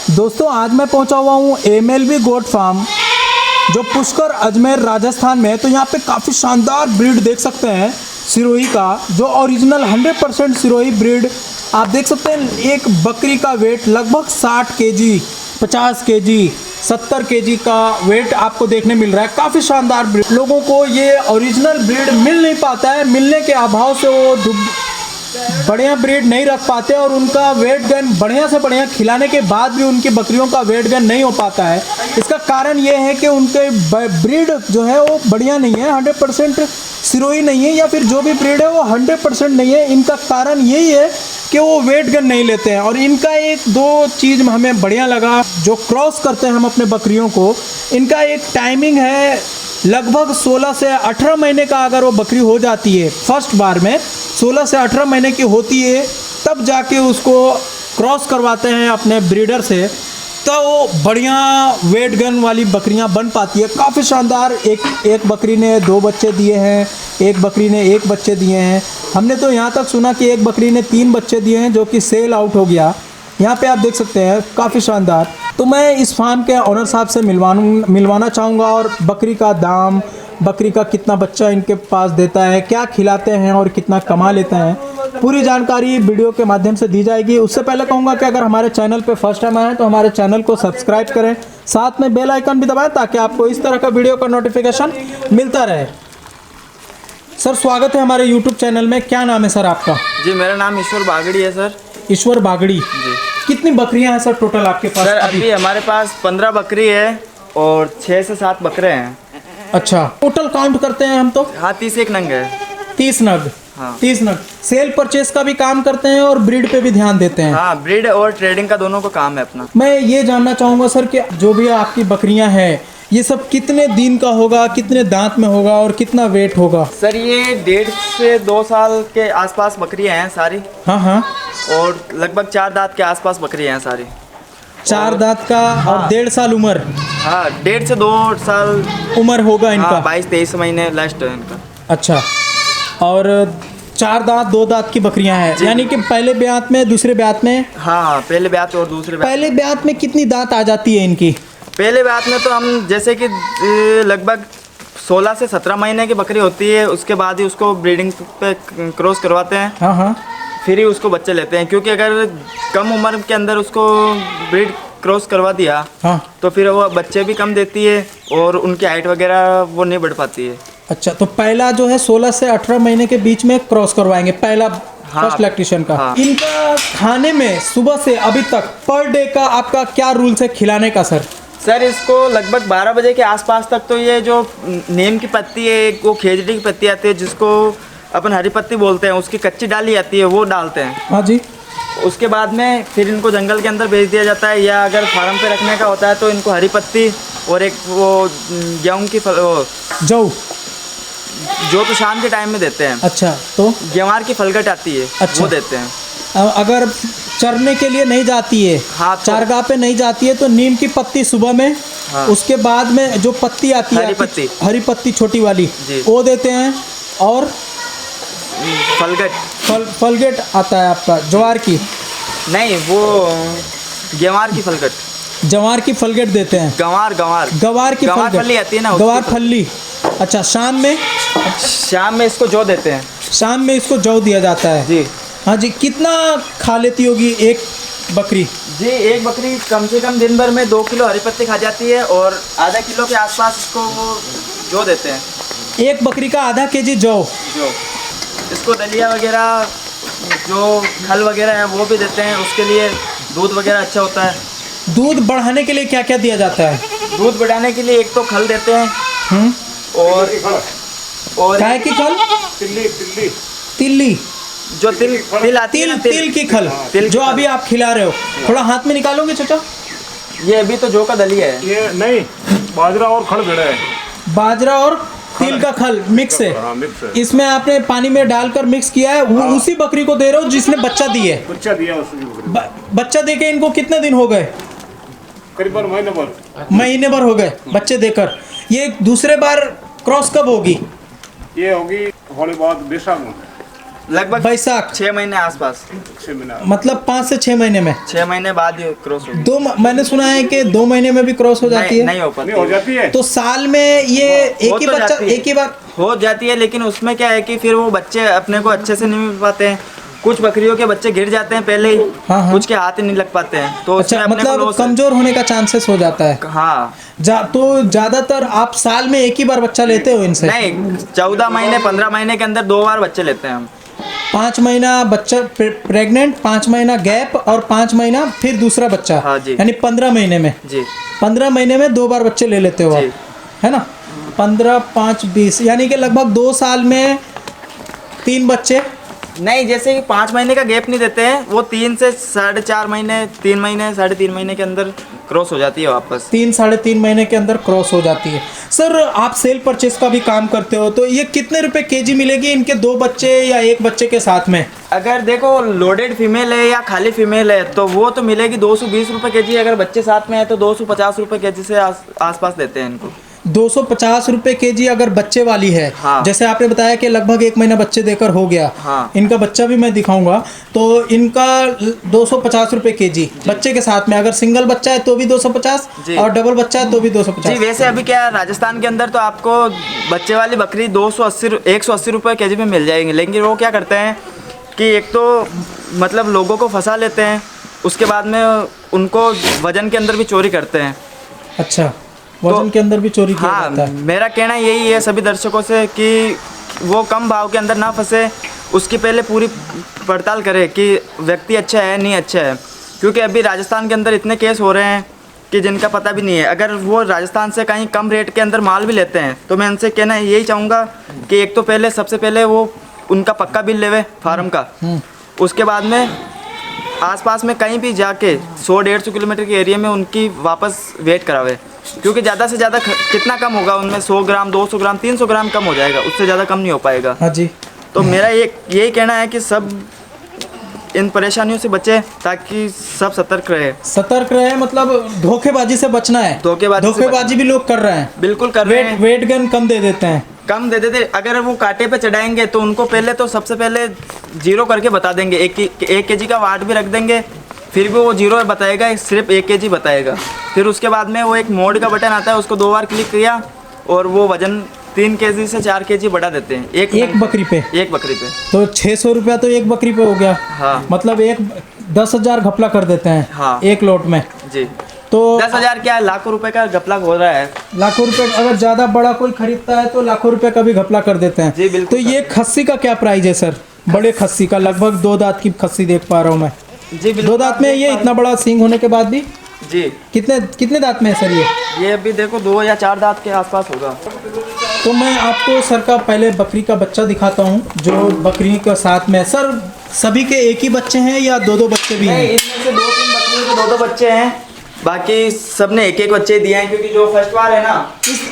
दोस्तों आज मैं पहुंचा हुआ हूं एमएलबी गोट फार्म जो पुष्कर अजमेर राजस्थान में है। तो यहाँ पे काफ़ी शानदार ब्रीड देख सकते हैं सिरोही का, जो ओरिजिनल 100% सिरोही ब्रीड आप देख सकते हैं। एक बकरी का वेट लगभग 60 केजी, 50 केजी, 70 केजी का वेट आपको देखने मिल रहा है। काफ़ी शानदार ब्रीड, लोगों को ये ओरिजिनल ब्रीड मिल नहीं पाता है, मिलने के अभाव से वो बढ़िया ब्रीड नहीं रख पाते और उनका वेट गेन बढ़िया से बढ़िया खिलाने के बाद भी उनकी बकरियों का वेट गेन नहीं हो पाता है। इसका कारण ये है कि उनके ब्रीड जो है वो बढ़िया नहीं है, 100% सिरोही नहीं है, या फिर जो भी ब्रीड है वो 100% नहीं है। इनका कारण यही है कि वो वेट गेन नहीं लेते हैं। और इनका एक दो चीज़ हमें बढ़िया लगा, जो क्रॉस करते हैं हम अपने बकरियों को, इनका एक टाइमिंग है लगभग 16 से 18 महीने का। अगर वो बकरी हो जाती है फर्स्ट बार में 16 से 18 महीने की होती है, तब जाके उसको क्रॉस करवाते हैं अपने ब्रीडर से, तो वो बढ़िया वेट गेन वाली बकरियां बन पाती है। काफ़ी शानदार। एक बकरी ने 2 बच्चे दिए हैं, एक बकरी ने 1 बच्चे दिए हैं। हमने तो यहाँ तक सुना कि एक बकरी ने 3 बच्चे दिए हैं, जो कि सेल आउट हो गया। यहाँ पे आप देख सकते हैं, काफ़ी शानदार। तो मैं इस फार्म के ऑनर साहब से मिलवाना चाहूँगा, और बकरी का दाम, बकरी का कितना बच्चा इनके पास देता है, क्या खिलाते हैं और कितना कमा लेते हैं, पूरी जानकारी वीडियो के माध्यम से दी जाएगी। उससे पहले कहूँगा कि अगर हमारे चैनल पे फर्स्ट टाइम आए तो हमारे चैनल को सब्सक्राइब करें, साथ में बेल आइकन भी दबाएं ताकि आपको इस तरह का वीडियो का नोटिफिकेशन मिलता रहे। सर स्वागत है हमारे यूट्यूब चैनल में। क्या नाम है सर आपका? जी मेरा नाम ईश्वर बागड़ी है सर। ईश्वर बागड़ी जी। कितनी बकरियां हैं सर टोटल आपके पास? सर अभी हमारे पास 15 बकरी है और 6 से 7 बकरे हैं। अच्छा, टोटल काउंट करते हैं हम तो? हाँ 31 नंग है। 30 नग। हाँ 30 नग। सेल परचेस का भी काम करते हैं और ब्रीड पे भी ध्यान देते हैं? हाँ, ब्रीड और ट्रेडिंग का दोनों का काम है अपना। मैं ये जानना चाहूँगा सर कि जो भी आपकी बकरियां हैं, ये सब कितने दिन का होगा, कितने दांत में होगा और कितना वेट होगा? सर ये 1.5 से 2 साल के आसपास बकरियां हैं सारी। हाँ हाँ। और लगभग 4 दांत के आसपास बकरियां हैं सारी। 4 दांत का। हाँ। और 1.5 साल उम्र? हाँ 1.5 से 2 साल उम्र होगा इनका। हाँ, 22-23 महीने लास्ट है इनका। अच्छा, और 4 दांत 2 दांत की बकरियां हैं, यानी कि पहले ब्यात में, दूसरे ब्यात में? हाँ पहले ब्यात और दूसरे ब्यात। पहले ब्यात में कितनी दांत आ जाती है इनकी? पहले ब्यात में तो हम जैसे कि लगभग 16 से 17 महीने की बकरी होती है, उसके बाद ही उसको ब्रीडिंग पे क्रॉस करवाते हैं। हाँ हाँ। फिर ही उसको बच्चे लेते हैं, क्योंकि अगर कम उम्र के अंदर उसको ब्रीड क्रॉस करवा दिया हाँ, तो फिर वो बच्चे भी कम देती है और उनकी हाइट वगैरह वो नहीं बढ़ पाती है। अच्छा, तो पहला जो है 16 से 18 महीने के बीच में क्रॉस करवाएंगे, पहला फर्स्ट लैक्टेशन का। हाँ। इनका खाने में सुबह से अभी तक पर डे का आपका क्या रूल्स है खिलाने का सर? सर इसको लगभग 12 बजे के आसपास तक तो ये जो नीम की पत्ती है, एक वो खेजड़ी की पत्ती आती है जिसको अपन हरी पत्ती बोलते हैं, उसकी कच्ची डाली आती है, वो डालते हैं। हाँ जी। उसके बाद में फिर इनको जंगल के अंदर भेज दिया जाता है, या अगर फार्म पे रखने का होता है तो इनको हरी पत्ती और एक वो गेहूँ की जो तो शाम के टाइम में देते हैं। अच्छा, तो गेवार की फलगट आती है। अच्छा। वो देते हैं। अगर चरने के लिए नहीं जाती है, हाँ, तो चारगाह पे नहीं जाती है, तो नीम की पत्ती सुबह में। हाँ। उसके बाद में जो पत्ती आती है, हरी पत्ती छोटी वाली, वो देते हैं। और फलगट आता है आपका ज्वार की? नहीं, वो गेवार की फलगट। जवार की फलगट देते हैं। गंवार की फली आती है ना, गवार फली। अच्छा, शाम में इसको जौ देते हैं। शाम में इसको जौ दिया जाता है जी। हाँ जी। कितना खा लेती होगी एक बकरी? जी एक बकरी कम से कम दिन भर में 2 किलो हरी पत्ती खा जाती है और आधा किलो के आसपास इसको वो जौ देते हैं। एक बकरी का आधा केजी जौ? इसको दलिया वगैरह जो खल वगैरह है वो भी देते हैं, उसके लिए दूध वगैरह अच्छा होता है। दूध बढ़ाने के लिए क्या क्या दिया जाता है? दूध बढ़ाने के लिए एक तो खल देते हैं और काय की खल? तिल्ली जो तिल आती है ना, तिल की खल, जो अभी आप खिला रहे हो। थोड़ा हाथ में निकालोगे चाचा? ये अभी तो जौ का दलिया है। ये नहीं, बाजरा और खल भिड़ा है। बाजरा और तिल का खल मिक्स है। हाँ, मिक्स है। इसमें आपने पानी में डालकर मिक्स किया है। वो उसी बकरी को दे रहे हो जिसने बच्चा दिए? बच्चा दिया उसने। बच्चा देके इनको कितने दिन हो गए? करीबन महीने भर हो गए बच्चे देकर। ये दूसरे बार क्रॉस कब होगी? ये होगी होली बाद बैसाख में। लगभग बैसाख 6 महीने आसपास, 6 महीना मतलब 5 से 6 महीने में। 6 महीने बाद ही क्रॉस होगी। मैंने सुना है कि 2 महीने में भी क्रॉस हो जाती नहीं, है। नहीं हो पाती। नहीं हो जाती है। तो साल में ये एक हो ही तो बच्चा जाती है। एक ही बार हो जाती है, लेकिन उसमें क्या है कि फिर वो बच्चे अपने को अच्छे से नहीं मिल पाते हैं। कुछ बकरियों के बच्चे गिर जाते हैं पहले ही, हाँ, हाँ। कुछ के हाथ ही नहीं लग पाते हैं, तो उसमें अच्छा, अपने को मतलब loss है। कमजोर होने का चांसेस हो जाता है। हाँ, तो ज्यादातर आप साल में एक ही बार बच्चा लेते हो इनसे? नहीं 14 महीने 15 महीने के अंदर 2 बार बच्चे लेते हैं हम। 5 महीना बच्चा प्रेग्नेंट, 5 महीना गैप और 5 महीना फिर दूसरा बच्चा। हाँ जी। यानी 15 महीने में। जी 15 महीने में 2 बार बच्चे ले लेते हो जी। आप, है ना? 15, 5, 20 यानी कि लगभग 2 साल में 3 बच्चे। नहीं, जैसे कि 5 महीने का गैप नहीं देते हैं, वो 3 से 4.5 महीने, 3 महीने, 3.5 महीने के अंदर क्रॉस हो जाती है वापस। 3-3.5 महीने के अंदर क्रॉस हो जाती है। सर, आप सेल परचेस का भी काम करते हो, तो ये कितने रुपए केजी मिलेगी इनके 2 बच्चे या 1 बच्चे के साथ में? अगर देखो लोडेड फीमेल है या खाली फीमेल है तो वो तो मिलेगी 220 रुपये के जी। अगर बच्चे साथ में है तो 250 रुपये के जी से आसपास देते हैं इनको। 250 रुपए केजी अगर बच्चे वाली है। हाँ। जैसे आपने बताया कि लगभग 1 महीना बच्चे देकर हो गया। हाँ। इनका बच्चा भी मैं दिखाऊंगा, तो इनका 250 रुपए केजी बच्चे के साथ में। अगर सिंगल बच्चा है तो भी 250 जी। और डबल बच्चा है तो भी जी 250। वैसे अभी क्या है, राजस्थान के अंदर तो आपको बच्चे वाली बकरी 180 रुपये के जी में मिल जाएंगे, लेकिन वो क्या करते हैं कि एक तो मतलब लोगों को फंसा लेते हैं, उसके बाद में उनको वजन के अंदर भी चोरी करते हैं। अच्छा, वजन के अंदर भी चोरी किया हाँ, जाता है। मेरा कहना यही है सभी दर्शकों से कि वो कम भाव के अंदर ना फंसे, उसकी पहले पूरी पड़ताल करे कि व्यक्ति अच्छा है नहीं अच्छा है, क्योंकि अभी राजस्थान के अंदर इतने केस हो रहे हैं कि जिनका पता भी नहीं है। अगर वो राजस्थान से कहीं कम रेट के अंदर माल भी लेते हैं तो मैं उनसे कहना यही चाहूँगा कि एक तो पहले सबसे पहले वो उनका पक्का बिल लेवे फार्म का, उसके बाद में आसपास में कहीं भी जाके 100-150 किलोमीटर के एरिया में उनकी वापस वेट करावे, क्योंकि ज़्यादा से ज़्यादा कितना कम होगा उनमें, 100 ग्राम, 200 ग्राम, 300 ग्राम कम हो जाएगा, उससे ज़्यादा कम नहीं हो पाएगा। हाँ जी। तो मेरा यही कहना है कि सब इन परेशानियों से बचे ताकि सब सतर्क रहे। सतर्क रहे मतलब धोखेबाजी से बचना है। धोखेबाजी से भी लोग कर रहे हैं। बिल्कुल कर रहे हैं। वेट गन कम दे देते हैं। कम दे देते, अगर वो कांटे पे चढ़ाएंगे तो उनको पहले तो सबसे पहले 0 करके बता देंगे, 1 केजी का वाट भी रख देंगे, फिर भी वो 0 बताएगा, सिर्फ 1 केजी बताएगा। फिर उसके बाद में वो एक मोड का बटन आता है, उसको 2 बार क्लिक किया और वो वजन 3 केजी से 4 केजी बढ़ा देते हैं एक बकरी पे। एक बकरी पे तो 600 रुपया तो एक बकरी पे हो गया। हाँ। मतलब 10,000 घपला कर देते हैं। हाँ। एक लोट में। जी। तो 10,000 क्या है, लाखों रुपए का घपला हो रहा है। लाखों रुपए, अगर ज्यादा बड़ा कोई खरीदता है तो लाखों रुपए का भी घपला कर देते हैं। जी, बिल्कुल तो ये खस्सी का क्या प्राइस है सर? बड़े खस्सी का लगभग 2 दांत की खस्सी देख पा रहा हूँ मैं। जी 2 दांत में ये इतना बड़ा सींग होने के बाद भी जी। कितने दांत में है सर ये अभी देखो 2 या 4 दांत के आसपास होगा। तो मैं आपको सर का पहले बकरी का बच्चा दिखाता हूँ जो बकरी के साथ में। सर, सभी के एक ही बच्चे हैं या 2-2 बच्चे भी नहीं, हैं? इनमें से 2-3 बकरियों के 2-2 बच्चे हैं, बाकी सबने 1-1 बच्चे दिए हैं, क्योंकि जो फर्स्ट वार है ना।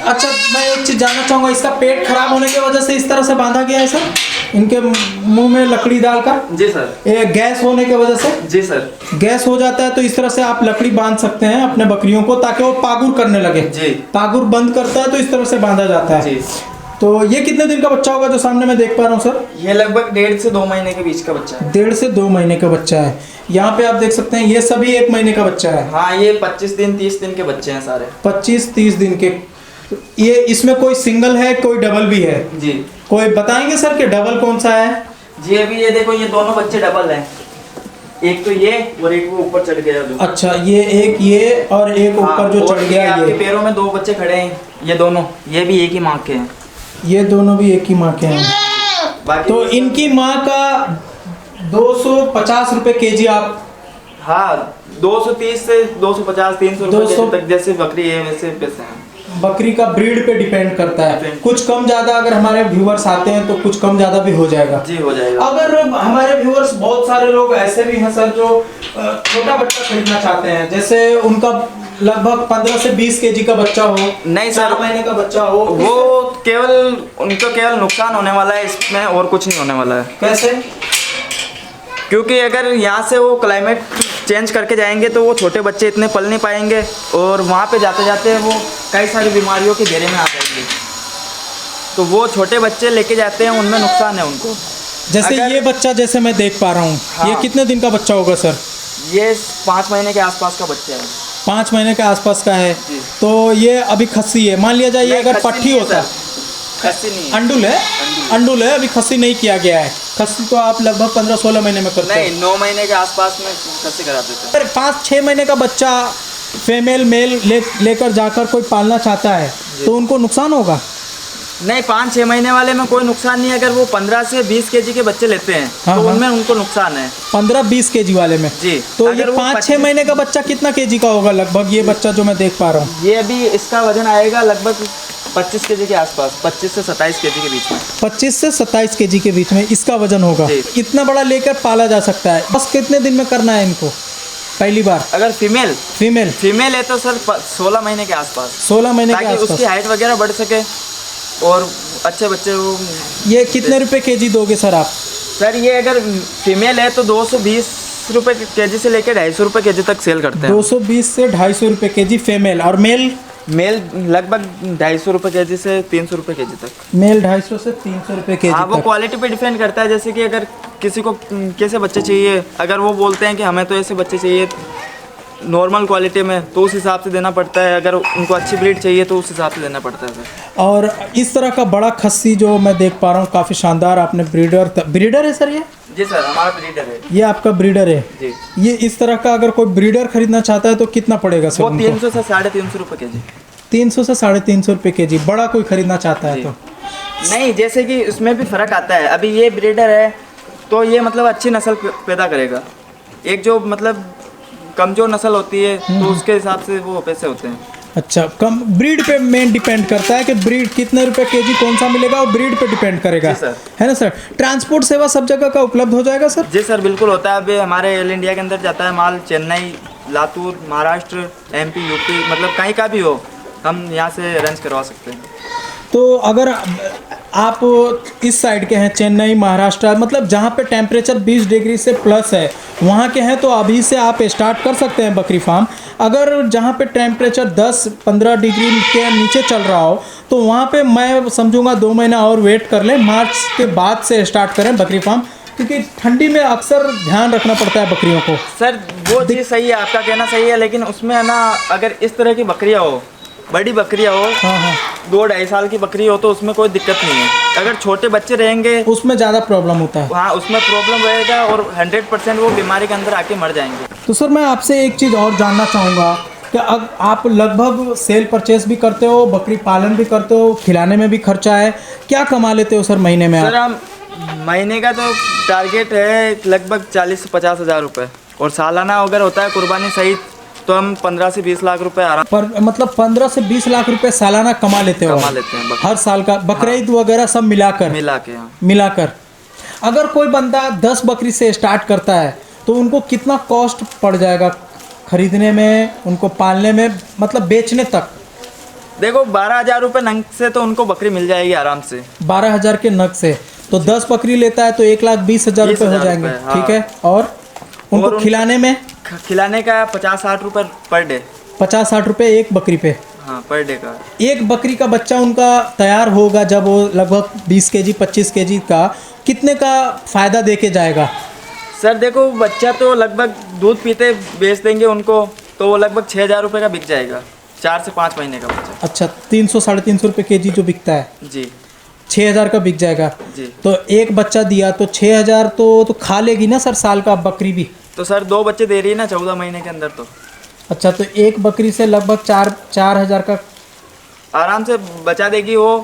अच्छा, मैं एक चीज़ जानना चाहूँगा, इसका पेट खराब होने की वजह से इस तरह से बांधा गया है सर? इनके मुंह में लकड़ी डालकर? जी सर। गैस होने की वजह से? जी सर। गैस हो जाता है तो इस तरह से आप लकड़ी बांध सकते हैं अपने बकरियों को, ताकि वो पागुर करने लगे। जी। पागुर बंद करता है तो इस तरह से बांधा जाता है। जी। तो ये कितने दिन का बच्चा होगा जो सामने मैं देख पा रहा हूँ सर? ये लगभग 1.5 से 2 महीने के बीच का बच्चा है। 1.5 से 2 महीने का बच्चा है। यहाँ पे आप देख सकते हैं ये सभी 1 महीने का बच्चा है। हाँ, ये 25 दिन 30 दिन के बच्चे हैं सारे। 25-30 दिन के। ये इसमें कोई सिंगल है, कोई डबल भी है? जी। कोई बताएंगे सर कि डबल कौन सा है? जी अभी ये देखो, ये दोनों बच्चे डबल हैं, एक तो ये और एक वो ऊपर चढ़ गया जो। अच्छा, ये और एक ऊपर जो चढ़ गया आपके ये। पैरों में 2 बच्चे खड़े हैं, ये दोनों, ये भी एक ही माँ के हैं। ये दोनों भी एक ही माँ के हैं। बाकी तो इनकी माँ का 250 रुपए केजी आप? हाँ, 230 से 250 300 रुपए तक जैसे बकरी है वैसे पैसे हैं। बकरी का ब्रीड पे डिपेंड करता है। कुछ कम ज्यादा अगर हमारे व्यूअर्स आते हैं तो कुछ कम ज्यादा भी हो जाएगा। जी हो जाएगा। अगर हमारे व्यूअर्स, बहुत सारे लोग ऐसे भी हैं सर जो छोटा बच्चा खरीदना चाहते हैं, जैसे उनका लगभग 15 से 20 केजी का बच्चा हो, नहीं सर, 4 महीने का बच्चा हो, वो केवल नुकसान होने वाला है इसमें, और कुछ नहीं होने वाला है। कैसे? क्योंकि अगर यहाँ से वो क्लाइमेट चेंज करके जाएंगे तो वो छोटे बच्चे इतने पल नहीं पाएंगे और वहाँ पे जाते जाते वो कई सारी बीमारियों के घेरे में आ जाएंगे। तो वो छोटे बच्चे लेके जाते हैं, उनमें नुकसान है उनको। जैसे अगर- ये बच्चा जैसे मैं देख पा रहा हूँ, हाँ। ये कितने दिन का बच्चा होगा सर? ये 5 महीने के आसपास का बच्चा है। 5 महीने के आसपास का है। जी। तो ये अभी खस्सी है, मान लिया जाए ये नहीं, अगर खस्सी पट्टी नहीं है होता, सर। खस्सी नहीं है। अंडुल है, अंडुल है, अभी खस्सी नहीं किया गया है। खस्सी तो आप लगभग 15-16 महीने में करते हैं। नहीं, 9 महीने के आसपास में खस्सी करा देते हैं। अगर 5-6 महीने का बच्चा फीमेल मेल लेकर जाकर कोई पालना चाहता है तो उनको नुकसान होगा? नहीं, 5-6 महीने वाले में कोई नुकसान नहीं है। अगर वो 15 से 20 केजी के बच्चे लेते हैं हाँ, तो हाँ। उनमें उनको नुकसान है। 15-20 केजी वाले में? जी। तो ये अगर वो 5-6 25 महीने का बच्चा कितना केजी का होगा लगभग, ये बच्चा जो मैं देख पा रहा हूँ? ये अभी इसका वजन आएगा लगभग 25 केजी के आसपास, 25 से 27 केजी के बीच में। 25 से 27 केजी के बीच में इसका वजन होगा। जी। इतना बड़ा लेकर पाला जा सकता है। बस कितने दिन में करना है इनको पहली बार? अगर फीमेल फीमेल है तो सर 16 महीने के आसपास, 16 महीने के ताकि उसकी आसपास। हाइट वगैरह बढ़ सके और अच्छे बच्चे वो। ये कितने रुपए केजी दोगे सर आप? सर ये अगर फीमेल है तो 220 रुपये केजी से लेकर 250 रुपये केजी तक सेल करते हैं। 220 से 250 रुपए केजी फीमेल, और मेल? मेल लगभग 250 रुपये केजी से 300 रुपये केजी तक। मेल 250 से 300 रुपए केजी हाँ, वो तक। क्वालिटी पे डिपेंड करता है। जैसे कि अगर किसी को कैसे बच्चे चाहिए, अगर वो बोलते हैं कि हमें तो ऐसे बच्चे चाहिए नॉर्मल क्वालिटी में, तो उस हिसाब से देना पड़ता है। अगर उनको अच्छी ब्रीड चाहिए तो उस हिसाब से देना पड़ता है सर। और इस तरह का बड़ा खस्सी जो मैं देख पा रहा हूँ, काफ़ी शानदार। आपने ब्रीडर है सर ये? जी सर, हमारा ब्रीडर है। ये आपका ब्रीडर है? जी। ये इस तरह का अगर कोई ब्रीडर खरीदना चाहता है तो कितना पड़ेगा सर वो उनको? 300 से 350 रुपये केजी। 300 से 350 रुपए केजी। बड़ा कोई खरीदना चाहता है जी। तो? नहीं, जैसे कि उसमें भी फ़र्क आता है। अभी ये ब्रीडर है तो ये मतलब अच्छी नस्ल पैदा करेगा। एक जो मतलब कमज़ोर नस्ल होती है तो उसके हिसाब से वो पैसे होते हैं। अच्छा, कम ब्रीड पे मेन डिपेंड करता है कि ब्रीड कितने रुपए केजी कौन सा मिलेगा, और ब्रीड पे डिपेंड करेगा। जी सर। है ना सर? ट्रांसपोर्ट सेवा सब जगह का उपलब्ध हो जाएगा सर? जी सर, बिल्कुल होता है। अभी हमारे ऑल इंडिया के अंदर जाता है माल, चेन्नई, लातूर, महाराष्ट्र, MP, UP, मतलब कहीं का भी हो, हम यहाँ से अरेंज करवा सकते हैं। तो अगर आप इस साइड के हैं, चेन्नई, महाराष्ट्र, मतलब जहाँ पे टेम्परेचर 20 डिग्री से प्लस है वहाँ के हैं, तो अभी से आप स्टार्ट कर सकते हैं बकरी फार्म। अगर जहाँ पे टेम्परेचर 10-15 डिग्री के नीचे चल रहा हो तो वहाँ पे मैं समझूंगा 2 महीना और वेट कर लें, मार्च के बाद से स्टार्ट करें बकरी फार्म, क्योंकि ठंडी में अक्सर ध्यान रखना पड़ता है बकरियों को। सर वो चीज़ सही है, आपका कहना सही है, लेकिन उसमें है ना, अगर इस तरह की बकरियाँ हो, बड़ी बकरियाँ हो, हाँ हाँ, 2-2.5 साल की बकरी हो, तो उसमें कोई दिक्कत नहीं है। अगर छोटे बच्चे रहेंगे उसमें ज़्यादा प्रॉब्लम होता है। हाँ, उसमें प्रॉब्लम रहेगा और 100% वो बीमारी के अंदर आके मर जाएंगे। तो सर मैं आपसे एक चीज़ और जानना चाहूँगा कि आप लगभग सेल परचेस भी करते हो, बकरी पालन भी करते हो, खिलाने में भी खर्चा है, क्या कमा लेते हो सर महीने में सर आप? हम महीने का तो टारगेट है लगभग 40 से 50 हज़ार रुपये, और सालाना अगर होता है कुर्बानी सहित तो हम 15 से 20 लाख रुपए आराम पर मतलब 15 से 20 लाख रुपए सालाना कमा लेते हो? कमा लेते हैं हर साल का बकरीद वगैरह सब मिलाकर? मिला के। हाँ, मिलाकर। अगर कोई बंदा 10 बकरी से स्टार्ट करता है तो उनको कितना कॉस्ट पड़ जाएगा खरीदने में, उनको पालने में, मतलब बेचने तक? देखो 12,000 रुपये नंग से तो उनको बकरी मिल जाएगी आराम से। 12,000 के नग से तो 10 बकरी लेता है तो 1,20,000 रुपये हो 20,000 जाएंगे। रुपये, हाँ। ठीक है। और उनको खिलाने में? खिलाने का 50-60 रुपये पर डे। 50-60 रुपये एक बकरी पे? हाँ, पर डे का। एक बकरी का बच्चा उनका तैयार होगा जब वो लगभग 20 केजी 25 केजी का, कितने का फ़ायदा दे के जाएगा? सर देखो, बच्चा तो लगभग दूध पीते बेच देंगे उनको तो वो लगभग 6,000 रुपये का बिक जाएगा, 4 से 5 महीने का बच्चा। अच्छा, 300-350 रुपये केजी जो बिकता है, जी 6,000 का बिक जाएगा। जी। तो एक बच्चा दिया तो 6,000 तो खा लेगी ना सर साल का बकरी भी? तो सर 2 बच्चे दे रही है ना 14 महीने के अंदर तो। अच्छा, तो एक बकरी से लगभग 4,000 का आराम से बचा देगी वो,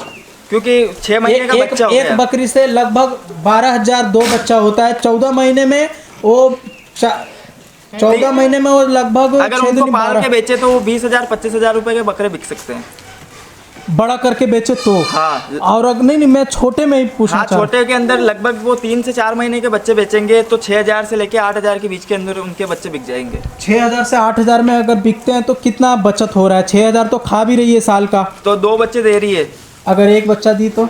क्योंकि 6 महीने का बच्चा हो एक गया। बकरी से लगभग 12,000 2 बच्चा होता है। 14 महीने में वो 14 महीने में वो लगभग अगर उनको पाल के बेचे तो वो 20,000 25,000 रुपये के बकरे बिक सकते हैं। बड़ा करके बेचे तो? हाँ। और नहीं, मैं छोटे में ही पूछना हाँ, चाह रहा छोटे के अंदर लगभग वो 3 से 4 महीने के बच्चे बेचेंगे तो 6,000 से लेके 8,000 के बीच के अंदर उनके बच्चे बिक जाएंगे। 6,000 से 8,000 में अगर बिकते हैं तो कितना बचत हो रहा है? 6,000 तो खा भी रही है साल का। तो 2 बच्चे दे रही है। अगर एक बच्चा दी तो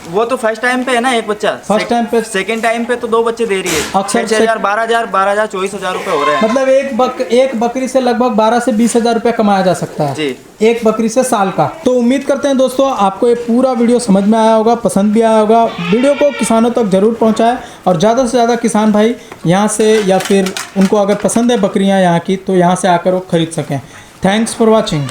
वो तो फर्स्ट टाइम पे है ना एक बच्चा। फर्स्ट टाइम पे सेकंड टाइम पे तो 2 बच्चे दे रही है। अक्सर 6,000 12,000 24,000 रुपये हो रहे हैं। मतलब एक बकरी से लगभग 12 से 20,000 रुपये कमाया जा सकता है जी। एक बकरी से साल का। तो उम्मीद करते हैं दोस्तों आपको ये पूरा वीडियो समझ में आया होगा, पसंद भी आया होगा। वीडियो को किसानों तक जरूर पहुंचाएं और ज़्यादा से ज़्यादा किसान भाई यहाँ से, या फिर उनको अगर पसंद है बकरियाँ यहाँ की, तो यहाँ से आकर वो खरीद सकें। Thanks for watching.